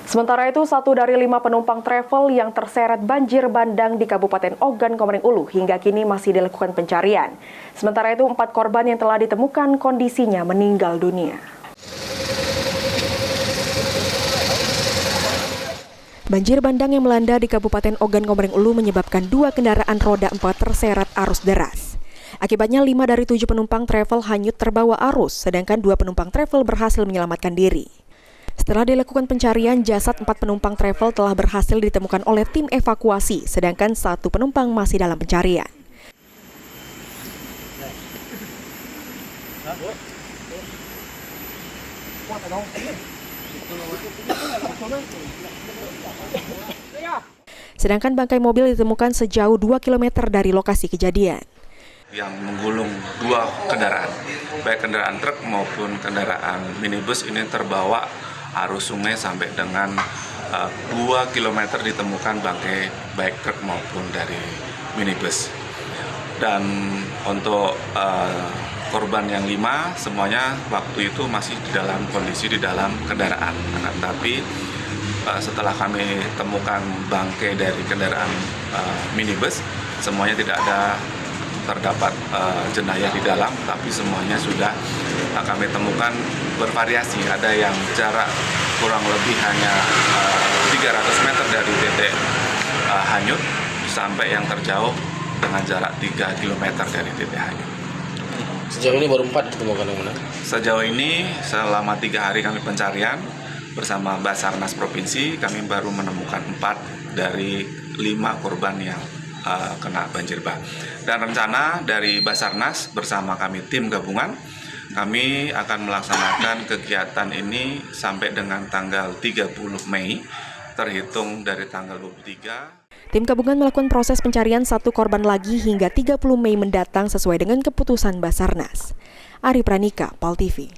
Sementara itu, 1 dari 5 penumpang travel yang terseret banjir bandang di Kabupaten Ogan Komering Ulu hingga kini masih dilakukan pencarian. Sementara itu, 4 korban yang telah ditemukan kondisinya meninggal dunia. Banjir bandang yang melanda di Kabupaten Ogan Komering Ulu menyebabkan 2 kendaraan roda 4 terseret arus deras. Akibatnya 5 dari 7 penumpang travel hanyut terbawa arus, sedangkan 2 penumpang travel berhasil menyelamatkan diri. Setelah dilakukan pencarian, jasad 4 penumpang travel telah berhasil ditemukan oleh tim evakuasi, sedangkan 1 penumpang masih dalam pencarian. Sedangkan bangkai mobil ditemukan sejauh 2 km dari lokasi kejadian. Yang menggulung 2 kendaraan, baik kendaraan truk maupun kendaraan minibus ini terbawa arus sungai sampai dengan 2 km ditemukan bangkai baik truk maupun dari minibus. Dan untuk korban yang 5 semuanya waktu itu masih di dalam kondisi di dalam kendaraan. Tapi setelah kami temukan bangkai dari kendaraan minibus, semuanya tidak ada terdapat jenayah di dalam, tapi semuanya sudah kami temukan bervariasi. Ada yang jarak kurang lebih hanya 300 meter dari titik hanyut sampai yang terjauh dengan jarak 3 km dari titik hanyut. Sejauh ini baru 4 ditemukan yang mana? Sejauh ini selama 3 hari kami pencarian bersama Basarnas Provinsi, kami baru menemukan 4 dari 5 korban yang kena banjir bah. Dan rencana dari Basarnas bersama kami tim gabungan, kami akan melaksanakan kegiatan ini sampai dengan tanggal 30 Mei, terhitung dari tanggal 23. Tim gabungan melakukan proses pencarian 1 korban lagi hingga 30 Mei mendatang sesuai dengan keputusan Basarnas. Ari Pranika, PAL TV.